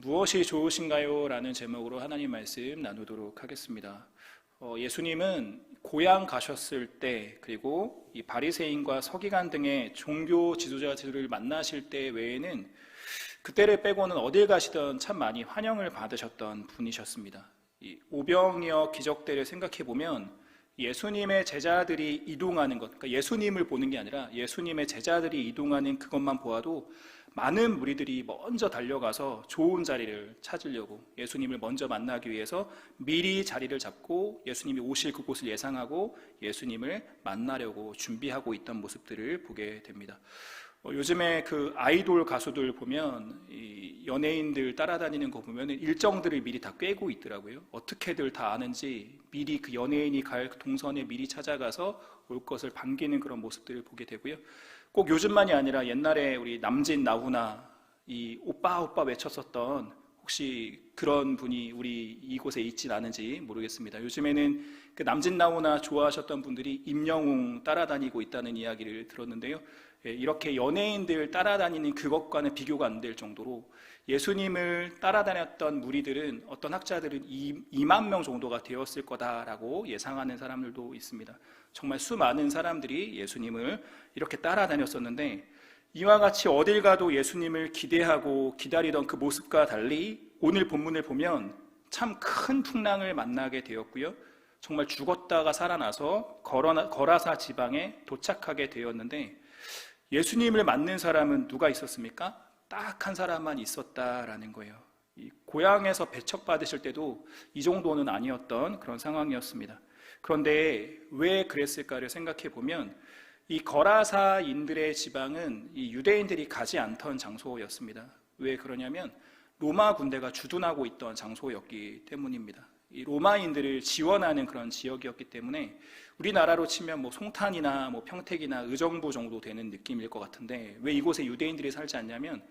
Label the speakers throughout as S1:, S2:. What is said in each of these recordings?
S1: 무엇이 좋으신가요? 라는 제목으로 하나님 말씀 나누도록 하겠습니다. 예수님은 고향 가셨을 때, 그리고 이 바리새인과 서기관 등의 종교 지도자들을 만나실 때 외에는 그때를 빼고는 어딜 가시든 참 많이 환영을 받으셨던 분이셨습니다. 이 오병이어 기적들을 생각해 보면 예수님의 제자들이 이동하는 것, 그러니까 예수님을 보는 게 아니라 예수님의 제자들이 이동하는 그것만 보아도 많은 무리들이 먼저 달려가서 좋은 자리를 찾으려고, 예수님을 먼저 만나기 위해서 미리 자리를 잡고 예수님이 오실 그곳을 예상하고 예수님을 만나려고 준비하고 있던 모습들을 보게 됩니다. 요즘에 그 아이돌 가수들 보면 이 연예인들 따라다니는 거 보면 일정들을 미리 다 꿰고 있더라고요. 어떻게들 다 아는지 미리 그 연예인이 갈 동선에 미리 찾아가서 올 것을 반기는 그런 모습들을 보게 되고요. 꼭 요즘만이 아니라 옛날에 우리 남진 나훈아 이 오빠 오빠 외쳤었던, 혹시 그런 분이 우리 이곳에 있진 않은지 모르겠습니다. 요즘에는 그 남진 나훈아 좋아하셨던 분들이 임영웅 따라다니고 있다는 이야기를 들었는데요. 이렇게 연예인들 따라다니는 그것과는 비교가 안 될 정도로 예수님을 따라다녔던 무리들은, 어떤 학자들은 2만 명 정도가 되었을 거다라고 예상하는 사람들도 있습니다. 정말 수많은 사람들이 예수님을 이렇게 따라다녔었는데, 이와 같이 어딜 가도 예수님을 기대하고 기다리던 그 모습과 달리 오늘 본문을 보면 참 큰 풍랑을 만나게 되었고요. 정말 죽었다가 살아나서 거라사 지방에 도착하게 되었는데, 예수님을 맞는 사람은 누가 있었습니까? 딱 한 사람만 있었다라는 거예요. 이 고향에서 배척받으실 때도 이 정도는 아니었던 그런 상황이었습니다. 그런데 왜 그랬을까를 생각해 보면, 이 거라사인들의 지방은 이 유대인들이 가지 않던 장소였습니다. 왜 그러냐면 로마 군대가 주둔하고 있던 장소였기 때문입니다. 이 로마인들을 지원하는 그런 지역이었기 때문에 우리나라로 치면 뭐 송탄이나 뭐 평택이나 의정부 정도 되는 느낌일 것 같은데, 왜 이곳에 유대인들이 살지 않냐면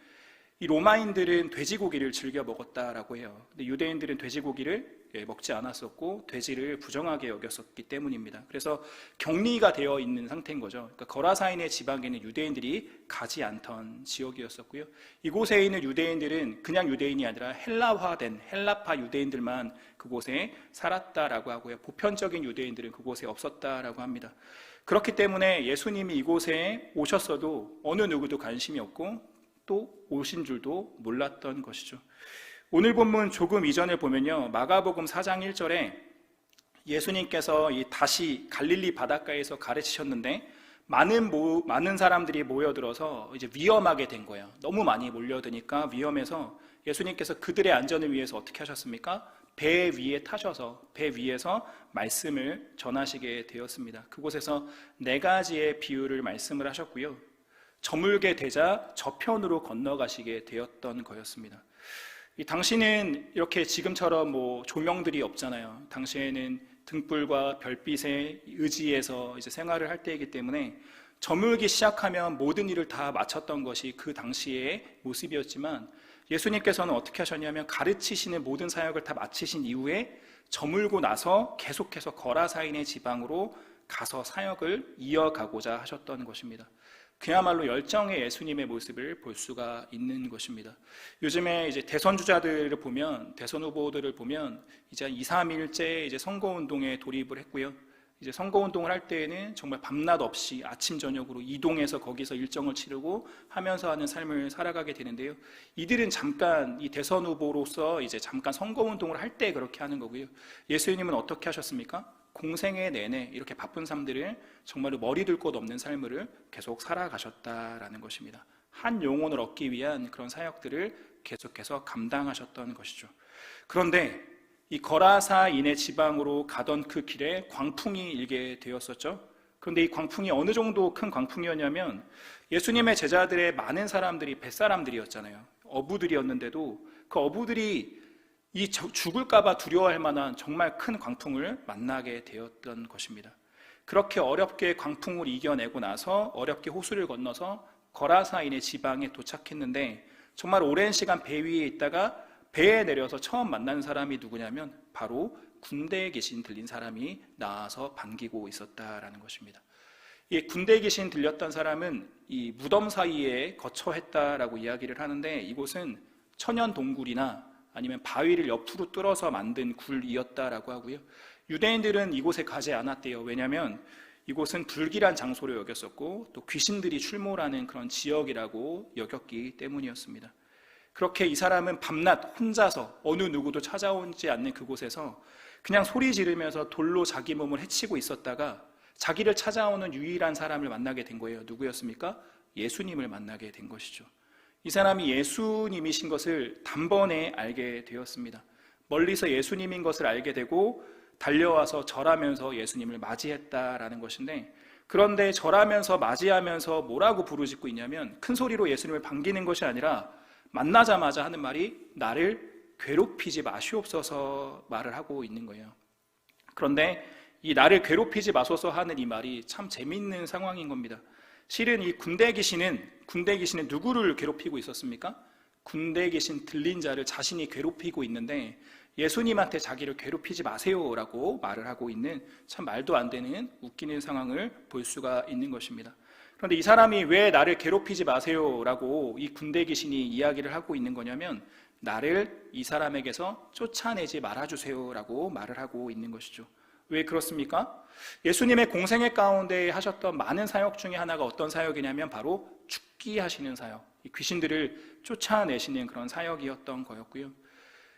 S1: 이 로마인들은 돼지고기를 즐겨 먹었다라고 해요. 근데 유대인들은 돼지고기를 먹지 않았었고 돼지를 부정하게 여겼었기 때문입니다. 그래서 격리가 되어 있는 상태인 거죠. 그러니까 거라사인의 지방에는 유대인들이 가지 않던 지역이었었고요. 이곳에 있는 유대인들은 그냥 유대인이 아니라 헬라화된 헬라파 유대인들만 그곳에 살았다라고 하고요. 보편적인 유대인들은 그곳에 없었다라고 합니다. 그렇기 때문에 예수님이 이곳에 오셨어도 어느 누구도 관심이 없고 또 오신 줄도 몰랐던 것이죠. 오늘 본문 조금 이전을 보면요, 마가복음 4장 1절에 예수님께서 다시 갈릴리 바닷가에서 가르치셨는데 많은 사람들이 모여들어서 이제 위험하게 된 거예요. 너무 많이 몰려드니까 위험해서 예수님께서 그들의 안전을 위해서 어떻게 하셨습니까? 배 위에 타셔서 배 위에서 말씀을 전하시게 되었습니다. 그곳에서 4가지의 비유를 말씀을 하셨고요. 저물게 되자 저편으로 건너가시게 되었던 거였습니다. 이 당시는 이렇게 지금처럼 뭐 조명들이 없잖아요. 당시에는 등불과 별빛에 의지해서 이제 생활을 할 때이기 때문에 저물기 시작하면 모든 일을 다 마쳤던 것이 그 당시의 모습이었지만, 예수님께서는 어떻게 하셨냐면 가르치시는 모든 사역을 다 마치신 이후에 저물고 나서 계속해서 거라사인의 지방으로 가서 사역을 이어가고자 하셨던 것입니다. 그야말로 열정의 예수님의 모습을 볼 수가 있는 것입니다. 요즘에 이제 대선 주자들을 보면, 대선 후보들을 보면 이제 한 2, 3일째 이제 선거운동에 돌입을 했고요. 이제 선거운동을 할 때에는 정말 밤낮 없이 아침 저녁으로 이동해서 거기서 일정을 치르고 하면서 하는 삶을 살아가게 되는데요. 이들은 잠깐 이 대선 후보로서 이제 잠깐 선거운동을 할 때 그렇게 하는 거고요. 예수님은 어떻게 하셨습니까? 공생애 내내 이렇게 바쁜 삶들을 정말로 머리 둘 곳 없는 삶을 계속 살아가셨다라는 것입니다. 한 영혼을 얻기 위한 그런 사역들을 계속해서 감당하셨던 것이죠. 그런데 이 거라사인의 지방으로 가던 그 길에 광풍이 일게 되었었죠. 그런데 이 광풍이 어느 정도 큰 광풍이었냐면, 예수님의 제자들의 많은 사람들이 뱃사람들이었잖아요. 어부들이었는데도 그 어부들이 이 죽을까봐 두려워할 만한 정말 큰 광풍을 만나게 되었던 것입니다. 그렇게 어렵게 광풍을 이겨내고 나서 어렵게 호수를 건너서 거라사인의 지방에 도착했는데, 정말 오랜 시간 배 위에 있다가 배에 내려서 처음 만난 사람이 누구냐면 바로 군대에 귀신 들린 사람이 나와서 반기고 있었다라는 것입니다. 이 군대에 귀신 들렸던 사람은 이 무덤 사이에 거처했다라고 이야기를 하는데, 이곳은 천연 동굴이나 아니면 바위를 옆으로 뚫어서 만든 굴이었다라고 하고요. 유대인들은 이곳에 가지 않았대요. 왜냐하면 이곳은 불길한 장소로 여겼었고 또 귀신들이 출몰하는 그런 지역이라고 여겼기 때문이었습니다. 그렇게 이 사람은 밤낮 혼자서 어느 누구도 찾아오지 않는 그곳에서 그냥 소리 지르면서 돌로 자기 몸을 해치고 있었다가 자기를 찾아오는 유일한 사람을 만나게 된 거예요. 누구였습니까? 예수님을 만나게 된 것이죠. 이 사람이 예수님이신 것을 단번에 알게 되었습니다. 멀리서 예수님인 것을 알게 되고 달려와서 절하면서 예수님을 맞이했다라는 것인데, 그런데 절하면서 맞이하면서 뭐라고 부르짖고 있냐면 큰 소리로 예수님을 반기는 것이 아니라 만나자마자 하는 말이 나를 괴롭히지 마시옵소서 말을 하고 있는 거예요. 그런데 이 나를 괴롭히지 마소서 하는 이 말이 참 재미있는 상황인 겁니다. 실은 이 군대 귀신은 누구를 괴롭히고 있었습니까? 군대 귀신 들린 자를 자신이 괴롭히고 있는데 예수님한테 자기를 괴롭히지 마세요라고 말을 하고 있는 참 말도 안 되는 웃기는 상황을 볼 수가 있는 것입니다. 그런데 이 사람이 왜 나를 괴롭히지 마세요라고 이 군대 귀신이 이야기를 하고 있는 거냐면 나를 이 사람에게서 쫓아내지 말아주세요라고 말을 하고 있는 것이죠. 왜 그렇습니까? 예수님의 공생애 가운데 하셨던 많은 사역 중에 하나가 어떤 사역이냐면 바로 죽기 하시는 사역, 이 귀신들을 쫓아내시는 그런 사역이었던 거였고요.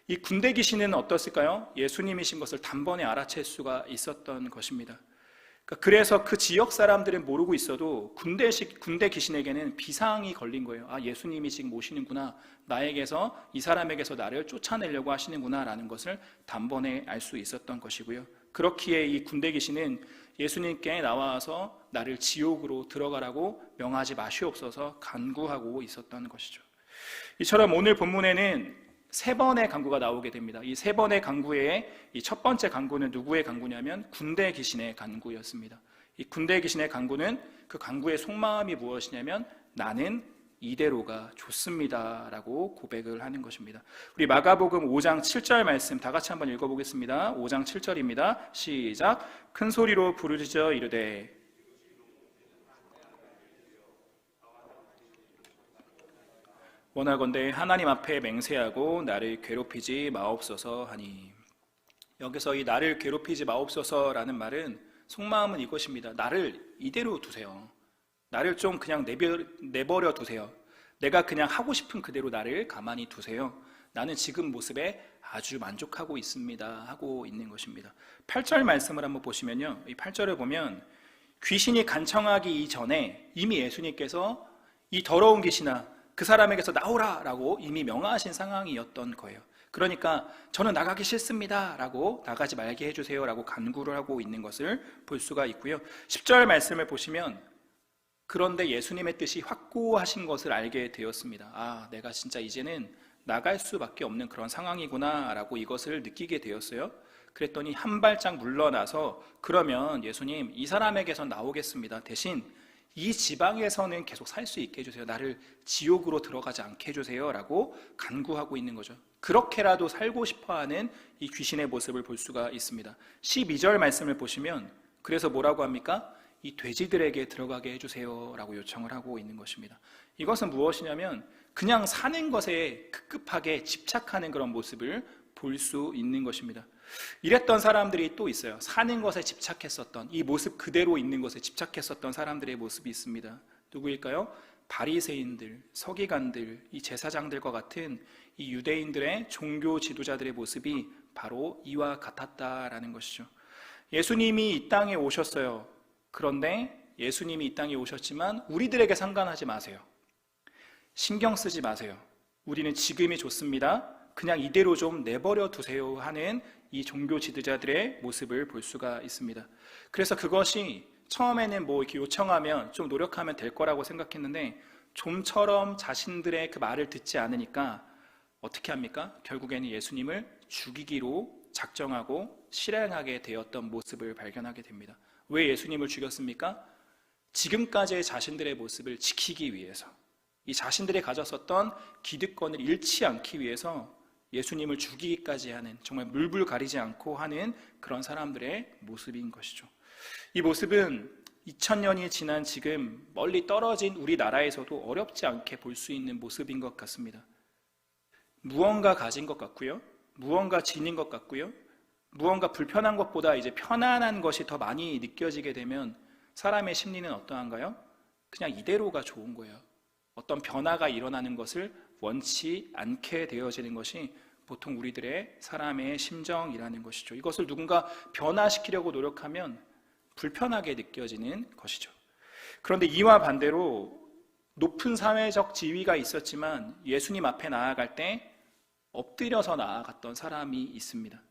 S1: 이 군대 귀신은 어떻을까요? 예수님이신 것을 단번에 알아챌 수가 있었던 것입니다. 그래서 그 지역 사람들은 모르고 있어도 군대 귀신에게는 비상이 걸린 거예요. 아, 예수님이 지금 오시는구나, 이 사람에게서 나를 쫓아내려고 하시는구나 라는 것을 단번에 알 수 있었던 것이고요. 그렇기에 이 군대 귀신은 예수님께 나와서 나를 지옥으로 들어가라고 명하지 마시옵소서 간구하고 있었던 것이죠. 이처럼 오늘 본문에는 세 번의 간구가 나오게 됩니다. 이 세 번의 간구의 이 첫 번째 간구는 누구의 간구냐면 군대 귀신의 간구였습니다. 이 군대 귀신의 간구는 그 간구의 속마음이 무엇이냐면 나는 이대로가 좋습니다 라고 고백을 하는 것입니다. 우리 마가복음 5장 7절 말씀 다 같이 한번 읽어보겠습니다. 5장 7절입니다. 시작. 큰 소리로 부르짖어 이르되 원하건대 하나님 앞에 맹세하고 나를 괴롭히지 마옵소서 하니. 여기서 이 나를 괴롭히지 마옵소서라는 말은 속마음은 이것입니다. 나를 이대로 두세요. 나를 좀 그냥 내버려 두세요. 내가 그냥 하고 싶은 그대로 나를 가만히 두세요. 나는 지금 모습에 아주 만족하고 있습니다 하고 있는 것입니다. 8절 말씀을 한번 보시면요, 이 8절을 보면 귀신이 간청하기 이전에 이미 예수님께서 이 더러운 귀신아 그 사람에게서 나오라 라고 이미 명하신 상황이었던 거예요. 그러니까 저는 나가기 싫습니다 라고 나가지 말게 해주세요 라고 간구를 하고 있는 것을 볼 수가 있고요. 10절 말씀을 보시면 그런데 예수님의 뜻이 확고하신 것을 알게 되었습니다. 아, 내가 진짜 이제는 나갈 수밖에 없는 그런 상황이구나 라고 이것을 느끼게 되었어요. 그랬더니 한 발짝 물러나서 그러면 예수님 이 사람에게서 나오겠습니다. 대신 이 지방에서는 계속 살 수 있게 해주세요. 나를 지옥으로 들어가지 않게 해주세요 라고 간구하고 있는 거죠. 그렇게라도 살고 싶어하는 이 귀신의 모습을 볼 수가 있습니다. 12절 말씀을 보시면 그래서 뭐라고 합니까? 이 돼지들에게 들어가게 해주세요 라고 요청을 하고 있는 것입니다. 이것은 무엇이냐면 그냥 사는 것에 급급하게 집착하는 그런 모습을 볼 수 있는 것입니다. 이랬던 사람들이 또 있어요. 사는 것에 집착했었던, 이 모습 그대로 있는 것에 집착했었던 사람들의 모습이 있습니다. 누구일까요? 바리새인들, 서기관들, 이 제사장들과 같은 이 유대인들의 종교 지도자들의 모습이 바로 이와 같았다라는 것이죠. 예수님이 이 땅에 오셨어요. 그런데 예수님이 이 땅에 오셨지만 우리들에게 상관하지 마세요. 신경 쓰지 마세요. 우리는 지금이 좋습니다. 그냥 이대로 좀 내버려 두세요 하는 이 종교 지도자들의 모습을 볼 수가 있습니다. 그래서 그것이 처음에는 뭐 이렇게 요청하면 좀 노력하면 될 거라고 생각했는데 좀처럼 자신들의 그 말을 듣지 않으니까 어떻게 합니까? 결국에는 예수님을 죽이기로 작정하고 실행하게 되었던 모습을 발견하게 됩니다. 왜 예수님을 죽였습니까? 지금까지의 자신들의 모습을 지키기 위해서, 이 자신들이 가졌었던 기득권을 잃지 않기 위해서 예수님을 죽이기까지 하는, 정말 물불 가리지 않고 하는 그런 사람들의 모습인 것이죠. 이 모습은 2000년이 지난 지금 멀리 떨어진 우리나라에서도 어렵지 않게 볼 수 있는 모습인 것 같습니다. 무언가 가진 것 같고요, 무언가 지닌 것 같고요, 무언가 불편한 것보다 이제 편안한 것이 더 많이 느껴지게 되면 사람의 심리는 어떠한가요? 그냥 이대로가 좋은 거예요. 어떤 변화가 일어나는 것을 원치 않게 되어지는 것이 보통 우리들의 사람의 심정이라는 것이죠. 이것을 누군가 변화시키려고 노력하면 불편하게 느껴지는 것이죠. 그런데 이와 반대로 높은 사회적 지위가 있었지만 예수님 앞에 나아갈 때 엎드려서 나아갔던 사람이 있습니다.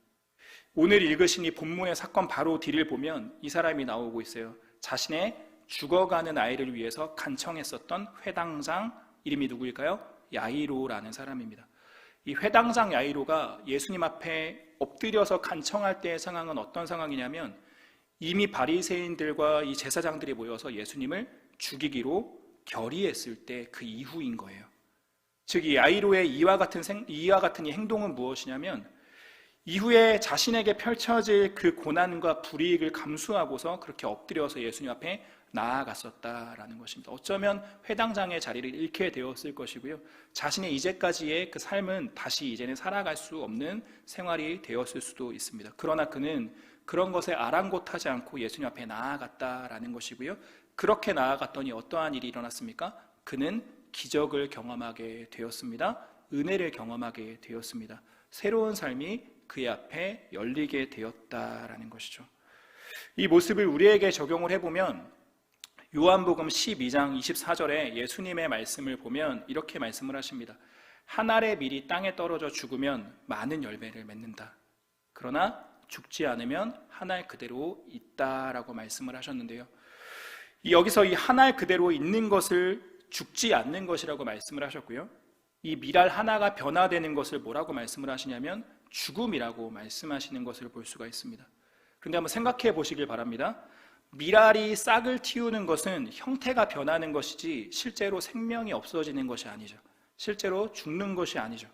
S1: 오늘 읽으신 이 본문의 사건 바로 뒤를 보면 이 사람이 나오고 있어요. 자신의 죽어가는 아이를 위해서 간청했었던 회당장, 이름이 누구일까요? 야이로라는 사람입니다. 이 회당장 야이로가 예수님 앞에 엎드려서 간청할 때의 상황은 어떤 상황이냐면 이미 바리새인들과 이 제사장들이 모여서 예수님을 죽이기로 결의했을 때 그 이후인 거예요. 즉 이 야이로의 이와 같은 이 행동은 무엇이냐면 이후에 자신에게 펼쳐질 그 고난과 불이익을 감수하고서 그렇게 엎드려서 예수님 앞에 나아갔었다라는 것입니다. 어쩌면 회당장의 자리를 잃게 되었을 것이고요, 자신의 이제까지의 그 삶은 다시 이제는 살아갈 수 없는 생활이 되었을 수도 있습니다. 그러나 그는 그런 것에 아랑곳하지 않고 예수님 앞에 나아갔다라는 것이고요, 그렇게 나아갔더니 어떠한 일이 일어났습니까? 그는 기적을 경험하게 되었습니다. 은혜를 경험하게 되었습니다. 새로운 삶이 그의 앞에 열리게 되었다라는 것이죠. 이 모습을 우리에게 적용을 해보면 요한복음 12장 24절에 예수님의 말씀을 보면 이렇게 말씀을 하십니다. 한 알의 밀이 땅에 떨어져 죽으면 많은 열매를 맺는다. 그러나 죽지 않으면 한 알 그대로 있다라고 말씀을 하셨는데요, 여기서 이 한 알 그대로 있는 것을 죽지 않는 것이라고 말씀을 하셨고요, 이 밀알 하나가 변화되는 것을 뭐라고 말씀을 하시냐면 죽음이라고 말씀하시는 것을 볼 수가 있습니다. 그런데 한번 생각해 보시길 바랍니다. 밀알이 싹을 틔우는 것은 형태가 변하는 것이지 실제로 생명이 없어지는 것이 아니죠. 실제로 죽는 것이 아니죠.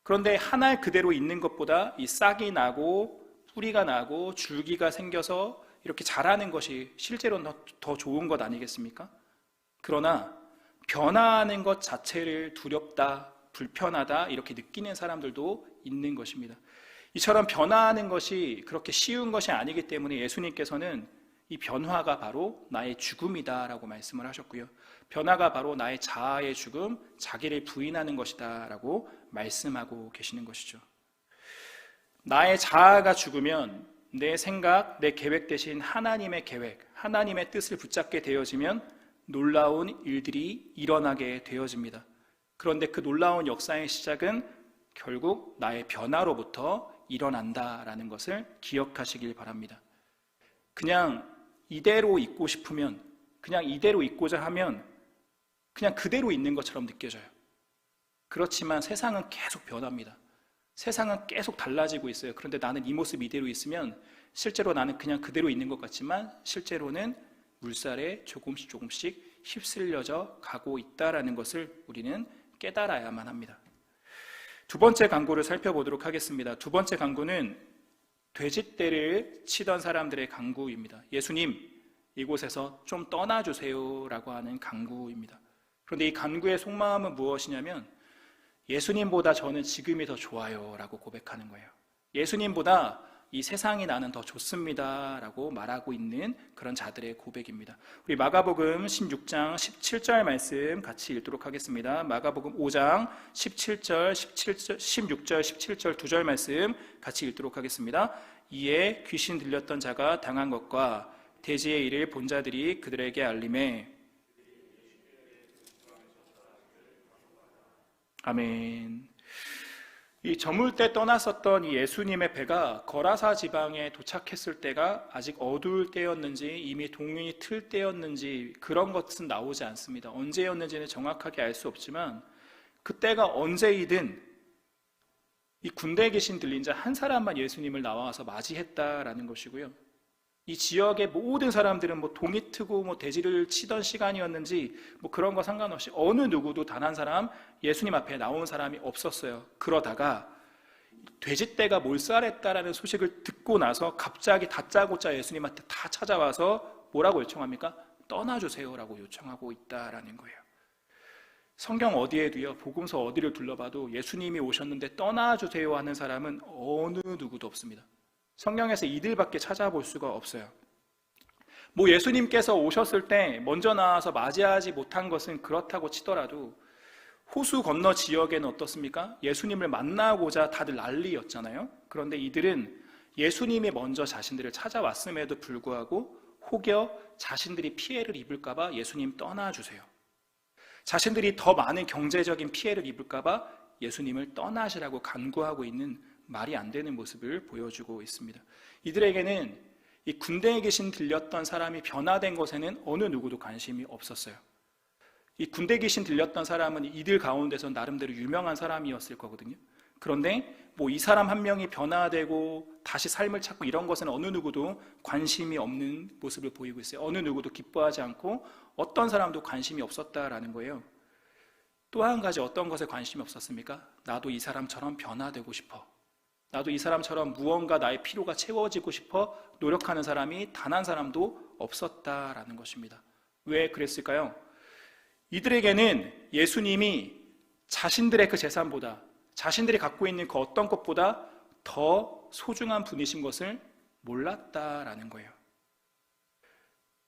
S1: 그런데 한 알 그대로 있는 것보다 이 싹이 나고 뿌리가 나고 줄기가 생겨서 이렇게 자라는 것이 실제로는 더 좋은 것 아니겠습니까? 그러나 변화하는 것 자체를 두렵다, 불편하다 이렇게 느끼는 사람들도 있는 것입니다. 이처럼 변화하는 것이 그렇게 쉬운 것이 아니기 때문에 예수님께서는 이 변화가 바로 나의 죽음이다라고 말씀을 하셨고요, 변화가 바로 나의 자아의 죽음, 자기를 부인하는 것이다 라고 말씀하고 계시는 것이죠. 나의 자아가 죽으면 내 생각, 내 계획 대신 하나님의 계획, 하나님의 뜻을 붙잡게 되어지면 놀라운 일들이 일어나게 되어집니다. 그런데 그 놀라운 역사의 시작은 결국 나의 변화로부터 일어난다라는 것을 기억하시길 바랍니다. 그냥 이대로 있고 싶으면, 그냥 이대로 있고자 하면 그냥 그대로 있는 것처럼 느껴져요. 그렇지만 세상은 계속 변합니다. 세상은 계속 달라지고 있어요. 그런데 나는 이 모습 이대로 있으면 실제로 나는 그냥 그대로 있는 것 같지만 실제로는 물살에 조금씩 휩쓸려져 가고 있다는 것을 우리는 깨달아야만 합니다. 두 번째 강구를 살펴보도록 하겠습니다. 두 번째 강구는 돼지떼를 치던 사람들의 강구입니다. 예수님, 이곳에서 좀 떠나주세요 라고 하는 강구입니다. 그런데 이 강구의 속마음은 무엇이냐면 예수님보다 저는 지금이 더 좋아요 라고 고백하는 거예요. 예수님보다 이 세상이 나는 더 좋습니다 라고 말하고 있는 그런 자들의 고백입니다. 우리 마가복음 16장 17절 말씀 같이 읽도록 하겠습니다. 마가복음 5장 16절 17절 두 절 말씀 같이 읽도록 하겠습니다. 이에 귀신 들렸던 자가 당한 것과 돼지의 일을 본 자들이 그들에게 알림해. 아멘. 이 저물 때 떠났었던 이 예수님의 배가 거라사 지방에 도착했을 때가 아직 어두울 때였는지 이미 동이 틀 때였는지 그런 것은 나오지 않습니다. 언제였는지는 정확하게 알 수 없지만 그때가 언제이든 이 군대에 계신 들린 자 한 사람만 예수님을 나와서 맞이했다라는 것이고요. 이 지역의 모든 사람들은 동이 트고 돼지를 치던 시간이었는지 그런 거 상관없이 어느 누구도 단 한 사람 예수님 앞에 나온 사람이 없었어요. 그러다가 돼지떼가 몰살했다라는 소식을 듣고 나서 갑자기 다짜고짜 예수님한테 다 찾아와서 뭐라고 요청합니까? 떠나주세요라고 요청하고 있다라는 거예요. 성경 어디에도요, 복음서 어디를 둘러봐도 예수님이 오셨는데 떠나주세요 하는 사람은 어느 누구도 없습니다. 성경에서 이들밖에 찾아볼 수가 없어요. 예수님께서 오셨을 때 먼저 나와서 맞이하지 못한 것은 그렇다고 치더라도 호수 건너 지역에는 어떻습니까? 예수님을 만나고자 다들 난리였잖아요. 그런데 이들은 예수님이 먼저 자신들을 찾아왔음에도 불구하고 혹여 자신들이 피해를 입을까 봐 예수님 떠나주세요, 자신들이 더 많은 경제적인 피해를 입을까 봐 예수님을 떠나시라고 간구하고 있는 말이 안 되는 모습을 보여주고 있습니다. 이들에게는 이 군대에 계신 들렸던 사람이 변화된 것에는 어느 누구도 관심이 없었어요. 이 군대 귀신 들렸던 사람은 이들 가운데서 나름대로 유명한 사람이었을 거거든요. 그런데 이 사람 한 명이 변화되고 다시 삶을 찾고 이런 것은 어느 누구도 관심이 없는 모습을 보이고 있어요. 어느 누구도 기뻐하지 않고 어떤 사람도 관심이 없었다라는 거예요. 또 한 가지 어떤 것에 관심이 없었습니까? 나도 이 사람처럼 변화되고 싶어, 나도 이 사람처럼 무언가 나의 필요가 채워지고 싶어 노력하는 사람이 단 한 사람도 없었다라는 것입니다. 왜 그랬을까요? 이들에게는 예수님이 자신들의 그 재산보다, 자신들이 갖고 있는 그 어떤 것보다 더 소중한 분이신 것을 몰랐다라는 거예요.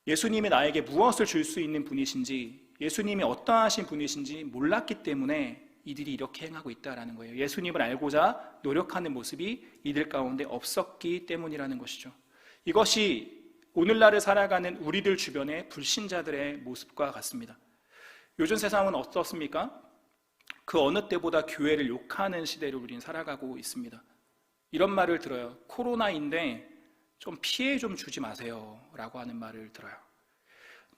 S1: 예수님이 나에게 무엇을 줄 수 있는 분이신지, 예수님이 어떠하신 분이신지 몰랐기 때문에 이들이 이렇게 행하고 있다라는 거예요. 예수님을 알고자 노력하는 모습이 이들 가운데 없었기 때문이라는 것이죠. 이것이 오늘날을 살아가는 우리들 주변의 불신자들의 모습과 같습니다. 요즘 세상은 어떻습니까? 그 어느 때보다 교회를 욕하는 시대를 우리는 살아가고 있습니다. 이런 말을 들어요. 코로나인데 좀 피해 좀 주지 마세요 라고 하는 말을 들어요.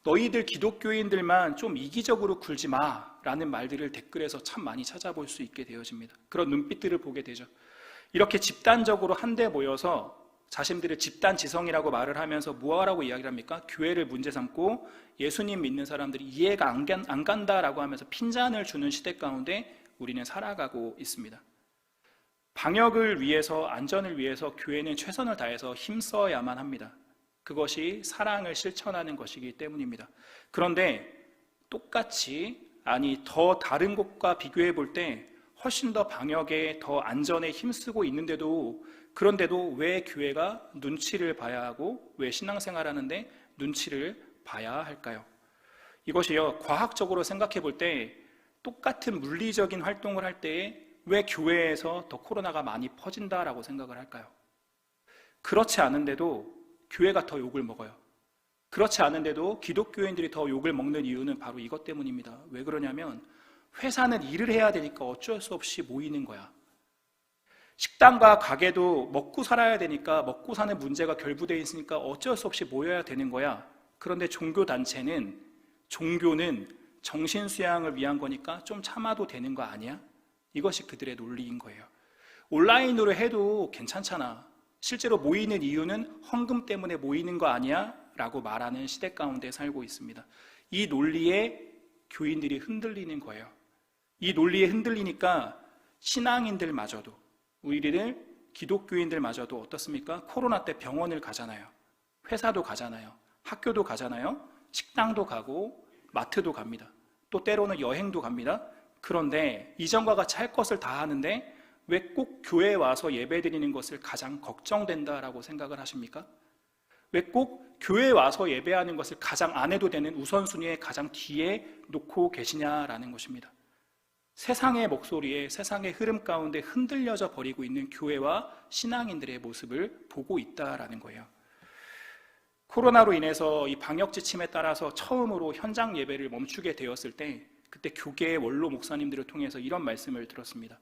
S1: 너희들 기독교인들만 좀 이기적으로 굴지 마 라는 말들을 댓글에서 참 많이 찾아볼 수 있게 되어집니다. 그런 눈빛들을 보게 되죠. 이렇게 집단적으로 한데 모여서 자신들을 집단지성이라고 말을 하면서 뭐하라고 이야기를 합니까? 교회를 문제 삼고 예수님 믿는 사람들이 이해가 안 간다라고 하면서 핀잔을 주는 시대 가운데 우리는 살아가고 있습니다. 방역을 위해서, 안전을 위해서 교회는 최선을 다해서 힘써야만 합니다. 그것이 사랑을 실천하는 것이기 때문입니다. 그런데 똑같이, 더 다른 곳과 비교해 볼 때 훨씬 더 방역에, 더 안전에 힘쓰고 있는데도, 그런데도 왜 교회가 눈치를 봐야 하고 왜 신앙생활 하는데 눈치를 봐야 할까요? 이것이요, 과학적으로 생각해 볼 때 똑같은 물리적인 활동을 할 때에 왜 교회에서 더 코로나가 많이 퍼진다라고 생각을 할까요? 그렇지 않은데도 교회가 더 욕을 먹어요. 그렇지 않은데도 기독교인들이 더 욕을 먹는 이유는 바로 이것 때문입니다. 왜 그러냐면 회사는 일을 해야 되니까 어쩔 수 없이 모이는 거야. 식당과 가게도 먹고 살아야 되니까, 먹고 사는 문제가 결부되어 있으니까 어쩔 수 없이 모여야 되는 거야. 그런데 종교는 정신수양을 위한 거니까 좀 참아도 되는 거 아니야? 이것이 그들의 논리인 거예요. 온라인으로 해도 괜찮잖아. 실제로 모이는 이유는 헌금 때문에 모이는 거 아니야? 라고 말하는 시대 가운데 살고 있습니다. 이 논리에 교인들이 흔들리는 거예요. 이 논리에 흔들리니까 신앙인들마저도, 우리들 기독교인들마저도 어떻습니까? 코로나 때 병원을 가잖아요. 회사도 가잖아요. 학교도 가잖아요. 식당도 가고 마트도 갑니다. 또 때로는 여행도 갑니다. 그런데 이전과 같이 할 것을 다 하는데 왜 꼭 교회에 와서 예배드리는 것을 가장 걱정된다라고 생각을 하십니까? 왜 꼭 교회에 와서 예배하는 것을 가장 안 해도 되는 우선순위에 가장 뒤에 놓고 계시냐라는 것입니다. 세상의 목소리에, 세상의 흐름 가운데 흔들려져 버리고 있는 교회와 신앙인들의 모습을 보고 있다라는 거예요. 코로나로 인해서 이 방역 지침에 따라서 처음으로 현장 예배를 멈추게 되었을 때, 그때 교계의 원로 목사님들을 통해서 이런 말씀을 들었습니다.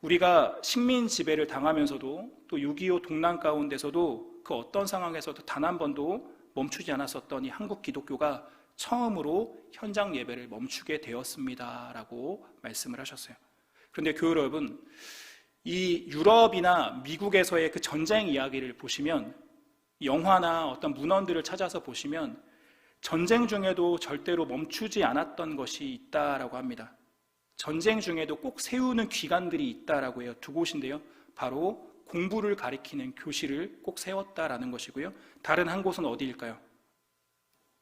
S1: 우리가 식민 지배를 당하면서도 또 6.25 동란 가운데서도 그 어떤 상황에서도 단 한 번도 멈추지 않았었던 이 한국 기독교가 처음으로 현장 예배를 멈추게 되었습니다 라고 말씀을 하셨어요. 그런데 교회 여러분, 이 유럽이나 미국에서의 그 전쟁 이야기를 보시면, 영화나 어떤 문헌들을 찾아서 보시면 전쟁 중에도 절대로 멈추지 않았던 것이 있다라고 합니다. 전쟁 중에도 꼭 세우는 기관들이 있다라고 해요. 두 곳인데요, 바로 공부를 가리키는 교실을 꼭 세웠다라는 것이고요, 다른 한 곳은 어디일까요?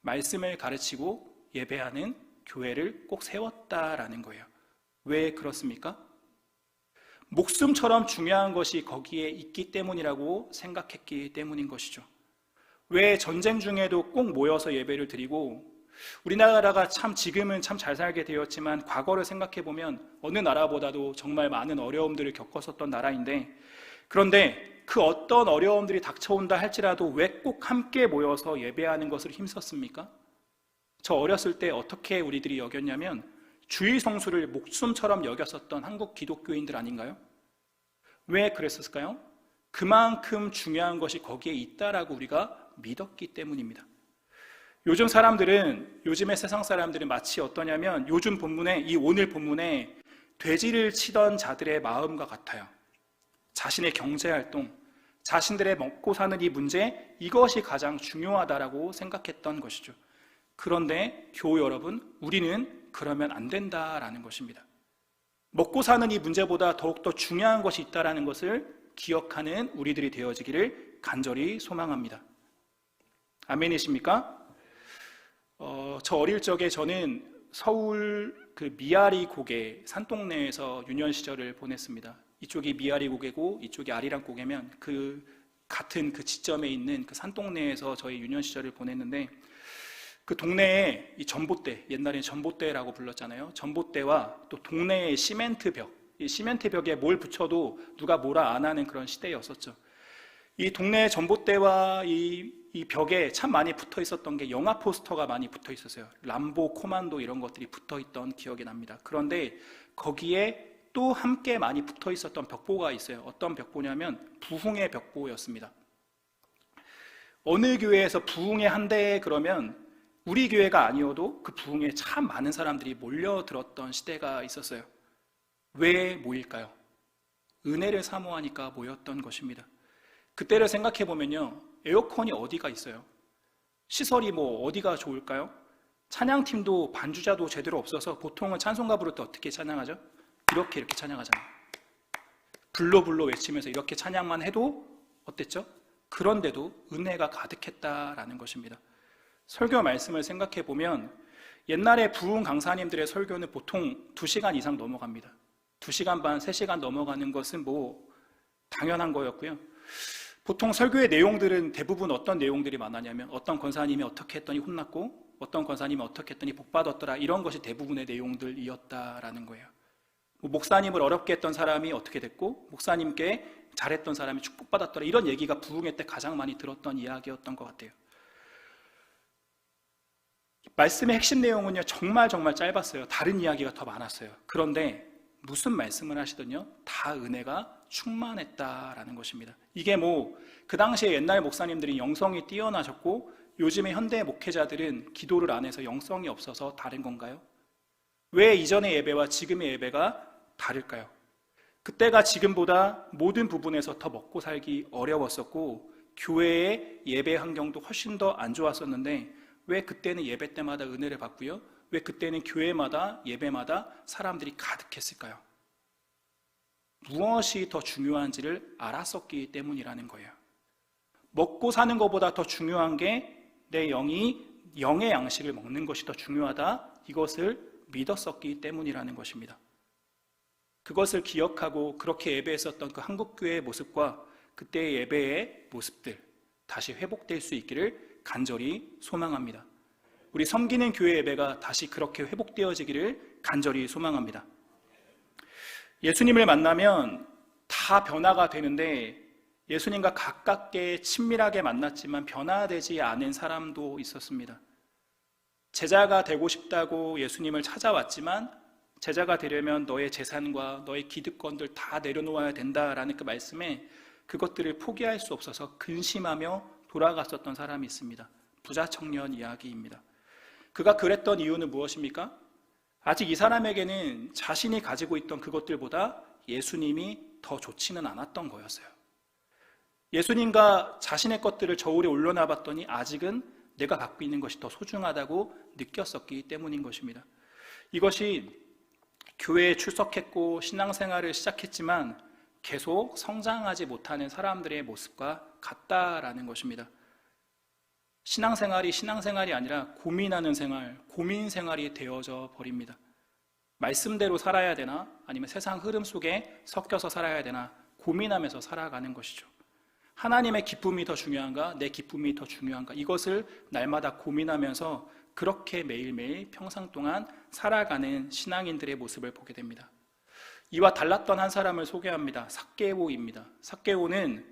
S1: 말씀을 가르치고 예배하는 교회를 꼭 세웠다라는 거예요. 왜 그렇습니까? 목숨처럼 중요한 것이 거기에 있기 때문이라고 생각했기 때문인 것이죠. 왜 전쟁 중에도 꼭 모여서 예배를 드리고, 우리나라가 참 지금은 참 잘 살게 되었지만 과거를 생각해 보면 어느 나라보다도 정말 많은 어려움들을 겪었었던 나라인데, 그런데 그 어떤 어려움들이 닥쳐온다 할지라도 왜 꼭 함께 모여서 예배하는 것을 힘썼습니까? 저 어렸을 때 어떻게 우리들이 여겼냐면 주일 성수를 목숨처럼 여겼었던 한국 기독교인들 아닌가요? 왜 그랬었을까요? 그만큼 중요한 것이 거기에 있다라고 우리가 믿었기 때문입니다. 요즘의 세상 사람들은 마치 어떠냐면 요즘 본문에, 이 오늘 본문에 돼지를 치던 자들의 마음과 같아요. 자신의 경제활동, 자신들의 먹고 사는 이 문제, 이것이 가장 중요하다라고 생각했던 것이죠. 그런데 교우 여러분, 우리는 그러면 안 된다라는 것입니다. 먹고 사는 이 문제보다 더욱더 중요한 것이 있다라는 것을 기억하는 우리들이 되어지기를 간절히 소망합니다. 아멘이십니까? 저 어릴 적에 저는 서울 그 미아리 고개 산동네에서 유년 시절을 보냈습니다. 이쪽이 미아리 고개고 이쪽이 아리랑 고개면 그 같은 그 지점에 있는 그 산동네에서 저희 유년 시절을 보냈는데, 그 동네에 이 전봇대, 옛날에 전봇대라고 불렀잖아요. 전봇대와 또 동네의 시멘트 벽, 이 시멘트 벽에 뭘 붙여도 누가 뭐라 안 하는 그런 시대였었죠. 이 동네 전봇대와 이 벽에 참 많이 붙어 있었던 게 영화 포스터가 많이 붙어 있었어요. 람보, 코만도 이런 것들이 붙어 있던 기억이 납니다. 그런데 거기에 또 함께 많이 붙어 있었던 벽보가 있어요. 어떤 벽보냐면 부흥의 벽보였습니다. 어느 교회에서 부흥회 한대 그러면 우리 교회가 아니어도 그 부흥에 참 많은 사람들이 몰려들었던 시대가 있었어요. 왜 모일까요? 은혜를 사모하니까 모였던 것입니다. 그때를 생각해 보면요, 에어컨이 어디가 있어요? 시설이 뭐 어디가 좋을까요? 찬양팀도 반주자도 제대로 없어서 보통은 찬송가 부를 때 어떻게 찬양하죠? 이렇게 찬양하잖아요. 불러 외치면서 이렇게 찬양만 해도 어땠죠? 그런데도 은혜가 가득했다라는 것입니다. 설교 말씀을 생각해 보면 옛날에 부흥 강사님들의 설교는 보통 2시간 이상 넘어갑니다. 2시간 반, 3시간 넘어가는 것은 뭐 당연한 거였고요. 보통 설교의 내용들은 대부분 어떤 내용들이 많았냐면 어떤 권사님이 어떻게 했더니 혼났고 어떤 권사님이 어떻게 했더니 복받았더라, 이런 것이 대부분의 내용들이었다라는 거예요. 목사님을 어렵게 했던 사람이 어떻게 됐고 목사님께 잘했던 사람이 축복받았더라, 이런 얘기가 부흥회 때 가장 많이 들었던 이야기였던 것 같아요. 말씀의 핵심 내용은요 정말 짧았어요. 다른 이야기가 더 많았어요. 그런데 무슨 말씀을 하시더니요 다 은혜가 충만했다라는 것입니다. 이게 뭐 그 당시에 옛날 목사님들이 영성이 뛰어나셨고 요즘의 현대 목회자들은 기도를 안 해서 영성이 없어서 다른 건가요? 왜 이전의 예배와 지금의 예배가 다를까요? 그때가 지금보다 모든 부분에서 더 먹고 살기 어려웠었고 교회의 예배 환경도 훨씬 더 안 좋았었는데 왜 그때는 예배 때마다 은혜를 받고요? 왜 그때는 교회마다 예배마다 사람들이 가득했을까요? 무엇이 더 중요한지를 알았었기 때문이라는 거예요. 먹고 사는 것보다 더 중요한 게 내 영이 영의 양식을 먹는 것이 더 중요하다, 이것을 믿었었기 때문이라는 것입니다. 그것을 기억하고 그렇게 예배했었던 그 한국교회의 모습과 그때의 예배의 모습들 다시 회복될 수 있기를 간절히 소망합니다. 우리 섬기는 교회 예배가 다시 그렇게 회복되어지기를 간절히 소망합니다. 예수님을 만나면 다 변화가 되는데 예수님과 가깝게 친밀하게 만났지만 변화되지 않은 사람도 있었습니다. 제자가 되고 싶다고 예수님을 찾아왔지만 제자가 되려면 너의 재산과 너의 기득권들 다 내려놓아야 된다라는 그 말씀에 그것들을 포기할 수 없어서 근심하며 돌아갔었던 사람이 있습니다. 부자 청년 이야기입니다. 그가 그랬던 이유는 무엇입니까? 아직 이 사람에게는 자신이 가지고 있던 그것들보다 예수님이 더 좋지는 않았던 거였어요. 예수님과 자신의 것들을 저울에 올려놔 봤더니 아직은 내가 갖고 있는 것이 더 소중하다고 느꼈었기 때문인 것입니다. 이것이 교회에 출석했고 신앙생활을 시작했지만 계속 성장하지 못하는 사람들의 모습과 같다라는 것입니다. 신앙생활이 아니라 고민하는 생활, 고민 생활이 되어져 버립니다. 말씀대로 살아야 되나? 아니면 세상 흐름 속에 섞여서 살아야 되나? 고민하면서 살아가는 것이죠. 하나님의 기쁨이 더 중요한가? 내 기쁨이 더 중요한가? 이것을 날마다 고민하면서 그렇게 매일매일 평생 동안 살아가는 신앙인들의 모습을 보게 됩니다. 이와 달랐던 한 사람을 소개합니다. 삭개오입니다. 삭개오는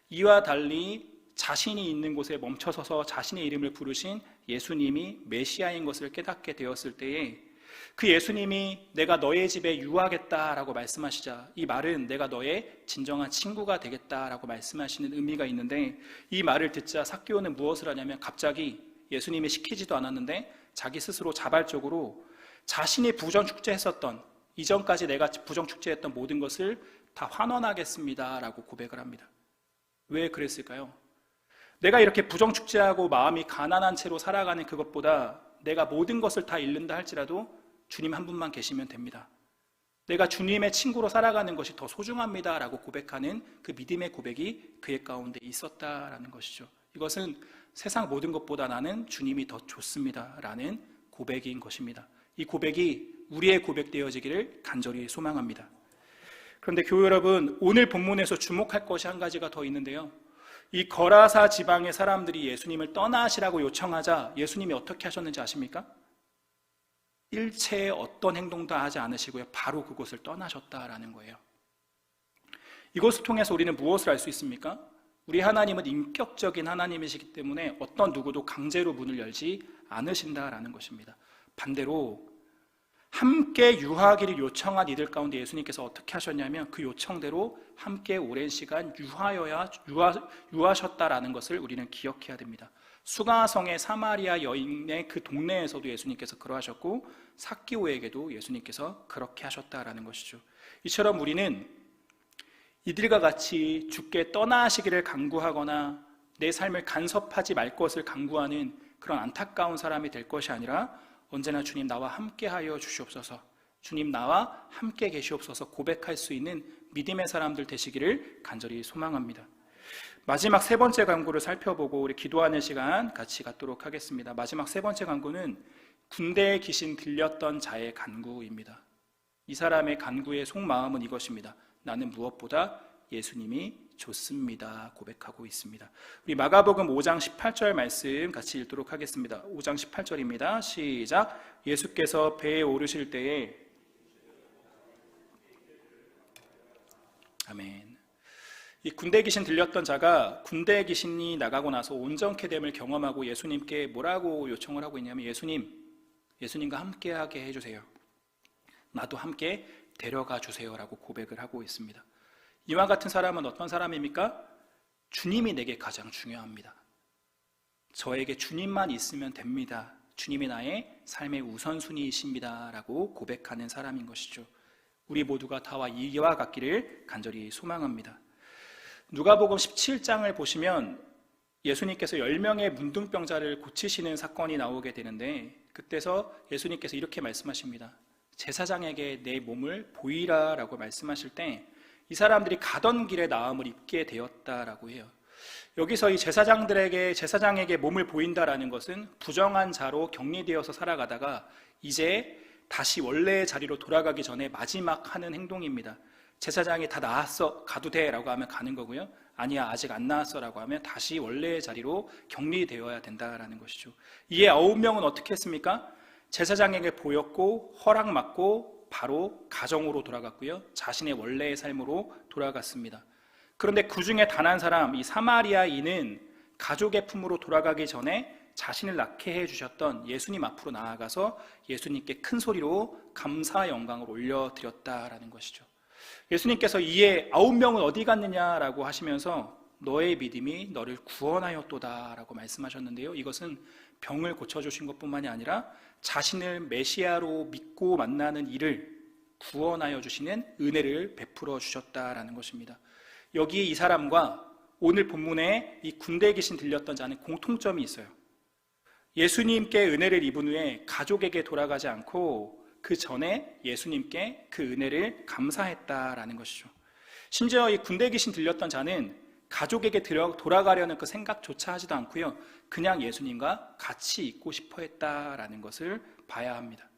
S1: 이와 달리 자신이 있는 곳에 멈춰서서 자신의 이름을 부르신 예수님이 메시아인 것을 깨닫게 되었을 때에 그 예수님이 내가 너의 집에 유하겠다라고 말씀하시자, 이 말은 내가 너의 진정한 친구가 되겠다라고 말씀하시는 의미가 있는데, 이 말을 듣자 삭개오는 무엇을 하냐면 갑자기 예수님이 시키지도 않았는데 자기 스스로 자발적으로 자신이 부정축제했었던, 이전까지 내가 부정축제했던 모든 것을 다 환원하겠습니다 라고 고백을 합니다. 왜 그랬을까요? 내가 이렇게 부정축제하고 마음이 가난한 채로 살아가는 그것보다 내가 모든 것을 다 잃는다 할지라도 주님 한 분만 계시면 됩니다. 내가 주님의 친구로 살아가는 것이 더 소중합니다 라고 고백하는 그 믿음의 고백이 그의 가운데 있었다라는 것이죠. 이것은 세상 모든 것보다 나는 주님이 더 좋습니다 라는 고백인 것입니다. 이 고백이 우리의 고백되어지기를 간절히 소망합니다. 그런데 교회 여러분, 오늘 본문에서 주목할 것이 한 가지가 더 있는데요, 이 거라사 지방의 사람들이 예수님을 떠나시라고 요청하자 예수님이 어떻게 하셨는지 아십니까? 일체의 어떤 행동도 하지 않으시고요, 바로 그곳을 떠나셨다라는 거예요. 이것을 통해서 우리는 무엇을 알 수 있습니까? 우리 하나님은 인격적인 하나님이시기 때문에 어떤 누구도 강제로 문을 열지 않으신다라는 것입니다. 반대로 함께 유하기를 요청한 이들 가운데 예수님께서 어떻게 하셨냐면 그 요청대로 함께 오랜 시간 유하셨다라는 것을 우리는 기억해야 됩니다. 수가성의 사마리아 여인의 그 동네에서도 예수님께서 그러하셨고 삭개오에게도 예수님께서 그렇게 하셨다라는 것이죠. 이처럼 우리는 이들과 같이 주께 떠나시기를 간구하거나 내 삶을 간섭하지 말 것을 간구하는 그런 안타까운 사람이 될 것이 아니라 언제나 주님 나와 함께하여 주시옵소서, 주님 나와 함께 계시옵소서 고백할 수 있는 믿음의 사람들 되시기를 간절히 소망합니다. 마지막 세 번째 간구를 살펴보고 우리 기도하는 시간 같이 갖도록 하겠습니다. 마지막 세 번째 간구는 군대에 귀신 들렸던 자의 간구입니다. 이 사람의 간구의 속마음은 이것입니다. 나는 무엇보다 예수님이 좋습니다 고백하고 있습니다. 우리 마가복음 5장 18절 말씀 같이 읽도록 하겠습니다. 5장 18절입니다. 시작. 예수께서 배에 오르실 때에, 아멘. 이 군대 귀신 들렸던 자가 군대 귀신이 나가고 나서 온전케 됨을 경험하고 예수님께 뭐라고 요청을 하고 있냐면 예수님과 함께하게 해주세요, 나도 함께 데려가 주세요 라고 고백을 하고 있습니다. 이와 같은 사람은 어떤 사람입니까? 주님이 내게 가장 중요합니다. 저에게 주님만 있으면 됩니다. 주님이 나의 삶의 우선순위이십니다 라고 고백하는 사람인 것이죠. 우리 모두가 다와 이와 같기를 간절히 소망합니다. 누가복음 17장을 보시면 예수님께서 10명의 문둥병자를 고치시는 사건이 나오게 되는데, 그때서 예수님께서 이렇게 말씀하십니다. 제사장에게 내 몸을 보이라 라고 말씀하실 때 이 사람들이 가던 길에 나음을 입게 되었다라고 해요. 여기서 이 제사장에게 몸을 보인다라는 것은 부정한 자로 격리되어서 살아가다가 이제 다시 원래의 자리로 돌아가기 전에 마지막 하는 행동입니다. 제사장이 다 나았어, 가도 돼 라고 하면 가는 거고요, 아니야 아직 안 나았어 라고 하면 다시 원래의 자리로 격리되어야 된다라는 것이죠. 이에 9명은 어떻게 했습니까? 제사장에게 보였고 허락받고 바로 가정으로 돌아갔고요, 자신의 원래의 삶으로 돌아갔습니다. 그런데 그 중에 단 한 사람, 이 사마리아인은 가족의 품으로 돌아가기 전에 자신을 낳게 해주셨던 예수님 앞으로 나아가서 예수님께 큰 소리로 감사 영광을 올려드렸다라는 것이죠. 예수님께서 이에 9명은 어디 갔느냐라고 하시면서 너의 믿음이 너를 구원하였도다 라고 말씀하셨는데요, 이것은 병을 고쳐주신 것뿐만이 아니라 자신을 메시아로 믿고 만나는 이를 구원하여 주시는 은혜를 베풀어 주셨다라는 것입니다. 여기에 이 사람과 오늘 본문에 이 군대 귀신 들렸던 자는 공통점이 있어요. 예수님께 은혜를 입은 후에 가족에게 돌아가지 않고 그 전에 예수님께 그 은혜를 감사했다라는 것이죠. 심지어 이 군대 귀신 들렸던 자는 가족에게 돌아가려는 그 생각조차 하지도 않고요. 그냥 예수님과 같이 있고 싶어 했다라는 것을 봐야 합니다.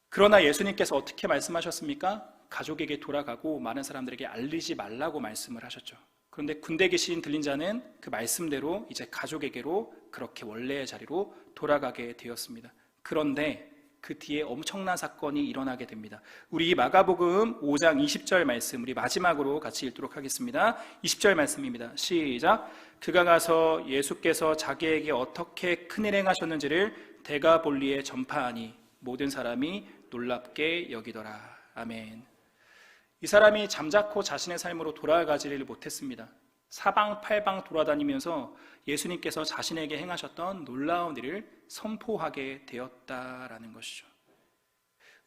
S1: 그러나 예수님께서 어떻게 말씀하셨습니까? 가족에게 돌아가고 많은 사람들에게 알리지 말라고 말씀을 하셨죠. 그런데 군대 귀신 들린 자는 그 말씀대로 이제 가족에게로 그렇게 원래의 자리로 돌아가게 되었습니다. 그런데 그 뒤에 엄청난 사건이 일어나게 됩니다. 우리 마가복음 5장 20절 말씀, 우리 마지막으로 같이 읽도록 하겠습니다. 20절 말씀입니다. 시작. 그가 가서 예수께서 자기에게 어떻게 큰일 행하셨는지를 데가볼리에 전파하니 모든 사람이 놀랍게 여기더라. 아멘. 이 사람이 잠자코 자신의 삶으로 돌아가지를 못했습니다. 사방팔방 돌아다니면서 예수님께서 자신에게 행하셨던 놀라운 일을 선포하게 되었다라는 것이죠.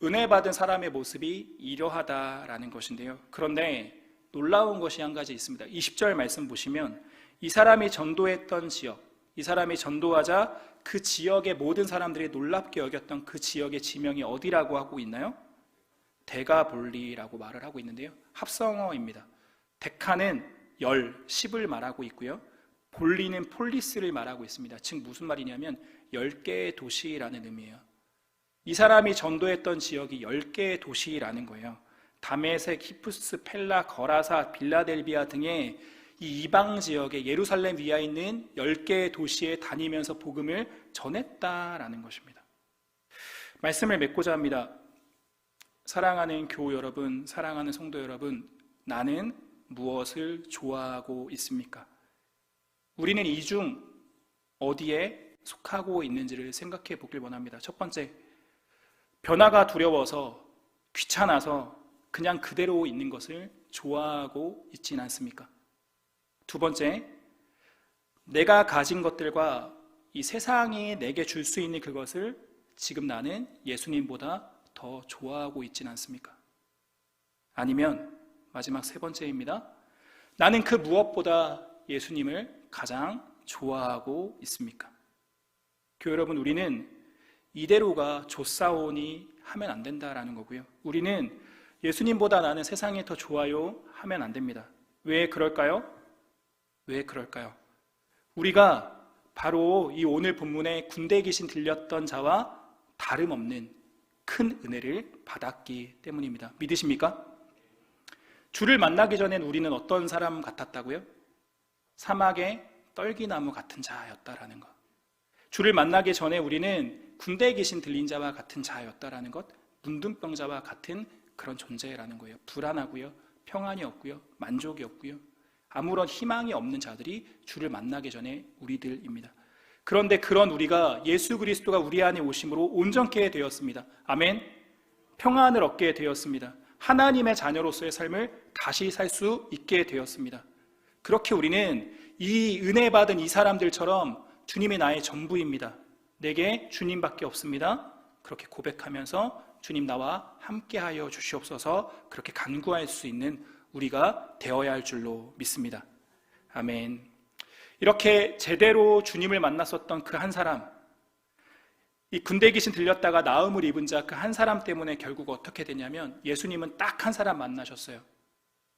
S1: 은혜 받은 사람의 모습이 이러하다라는 것인데요. 그런데 놀라운 것이 한 가지 있습니다. 20절 말씀 보시면 이 사람이 전도했던 지역, 이 사람이 전도하자 그 지역의 모든 사람들이 놀랍게 여겼던 그 지역의 지명이 어디라고 하고 있나요? 데가볼리라고 말을 하고 있는데요. 합성어입니다. 데카는 10을 말하고 있고요. 볼리는 폴리스를 말하고 있습니다. 즉 무슨 말이냐면 10개의 도시라는 의미예요. 이 사람이 전도했던 지역이 10개의 도시라는 거예요. 다메섹, 히푸스, 펠라, 거라사, 빌라델비아 등의 이 이방 지역에 예루살렘 위에 있는 10개의 도시에 다니면서 복음을 전했다라는 것입니다. 말씀을 맺고자 합니다. 사랑하는 교우 여러분, 사랑하는 성도 여러분, 나는 무엇을 좋아하고 있습니까? 우리는 이 중 어디에 속하고 있는지를 생각해 보길 원합니다. 첫 번째, 변화가 두려워서 귀찮아서 그냥 그대로 있는 것을 좋아하고 있진 않습니까? 두 번째, 내가 가진 것들과 이 세상이 내게 줄 수 있는 그것을 지금 나는 예수님보다 더 좋아하고 있진 않습니까? 아니면 마지막 세 번째입니다. 나는 그 무엇보다 예수님을 가장 좋아하고 있습니까? 교회 여러분, 우리는 이대로가 좋사오니 하면 안 된다라는 거고요. 우리는 예수님보다 나는 세상이 더 좋아요 하면 안 됩니다. 왜 그럴까요? 왜 그럴까요? 우리가 바로 이 오늘 본문에 군대 귀신 들렸던 자와 다름없는 큰 은혜를 받았기 때문입니다. 믿으십니까? 주를 만나기 전엔 우리는 어떤 사람 같았다고요? 사막의 떨기나무 같은 자였다라는 것. 주를 만나기 전에 우리는 군대 귀신 들린 자와 같은 자였다라는 것, 문둥병자와 같은 그런 존재라는 거예요. 불안하고요, 평안이 없고요, 만족이 없고요, 아무런 희망이 없는 자들이 주를 만나기 전에 우리들입니다. 그런데 그런 우리가 예수 그리스도가 우리 안에 오심으로 온전케 되었습니다. 아멘. 평안을 얻게 되었습니다. 하나님의 자녀로서의 삶을 다시 살 수 있게 되었습니다. 그렇게 우리는 이 은혜 받은 이 사람들처럼 주님이 나의 전부입니다. 내게 주님밖에 없습니다. 그렇게 고백하면서 주님 나와 함께하여 주시옵소서, 그렇게 간구할 수 있는 우리가 되어야 할 줄로 믿습니다. 아멘. 이렇게 제대로 주님을 만났었던 그 한 사람, 이 군대 귀신 들렸다가 나음을 입은 자 그 한 사람 때문에 결국 어떻게 되냐면 예수님은 딱 한 사람 만나셨어요.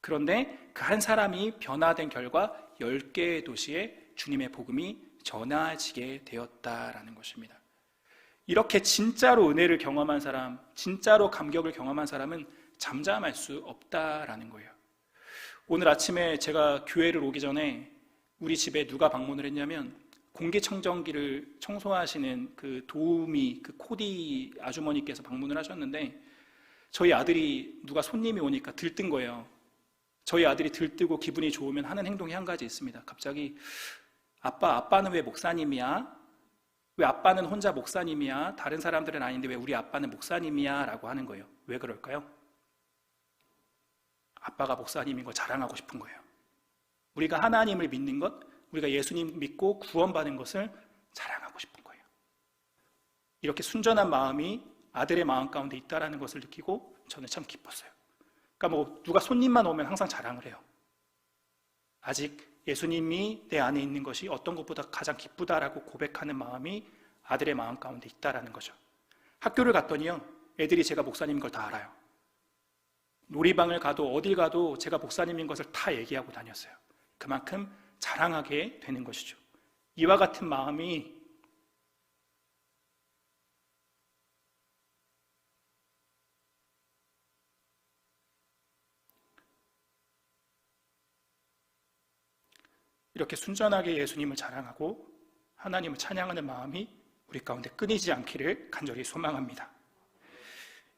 S1: 그런데 그 한 사람이 변화된 결과 10개의 도시에 주님의 복음이 전해지게 되었다라는 것입니다. 이렇게 진짜로 은혜를 경험한 사람, 진짜로 감격을 경험한 사람은 잠잠할 수 없다라는 거예요. 오늘 아침에 제가 교회를 오기 전에 우리 집에 누가 방문을 했냐면 공기청정기를 청소하시는 그 도우미, 그 코디 아주머니께서 방문을 하셨는데 저희 아들이 누가 손님이 오니까 들뜬 거예요. 저희 아들이 들뜨고 기분이 좋으면 하는 행동이 한 가지 있습니다. 갑자기 아빠는 왜 목사님이야? 왜 아빠는 혼자 목사님이야? 다른 사람들은 아닌데 왜 우리 아빠는 목사님이야? 라고 하는 거예요. 왜 그럴까요? 아빠가 목사님인 걸 자랑하고 싶은 거예요. 우리가 하나님을 믿는 것, 우리가 예수님 믿고 구원받은 것을 자랑하고 싶은 거예요. 이렇게 순전한 마음이 아들의 마음 가운데 있다는 것을 느끼고 저는 참 기뻤어요. 그러니까 누가 손님만 오면 항상 자랑을 해요. 아직 예수님이 내 안에 있는 것이 어떤 것보다 가장 기쁘다라고 고백하는 마음이 아들의 마음 가운데 있다라는 거죠. 학교를 갔더니요, 애들이 제가 목사님인 걸 다 알아요. 놀이방을 가도 어딜 가도 제가 목사님인 것을 다 얘기하고 다녔어요. 그만큼 자랑하게 되는 것이죠. 이와 같은 마음이 이렇게 순전하게 예수님을 자랑하고 하나님을 찬양하는 마음이 우리 가운데 끊이지 않기를 간절히 소망합니다.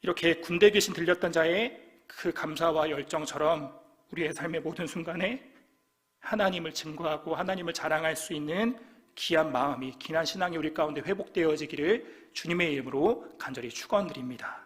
S1: 이렇게 군대 귀신 들렸던 자의 그 감사와 열정처럼 우리의 삶의 모든 순간에 하나님을 증거하고 하나님을 자랑할 수 있는 귀한 마음이, 귀한 신앙이 우리 가운데 회복되어지기를 주님의 이름으로 간절히 축원드립니다.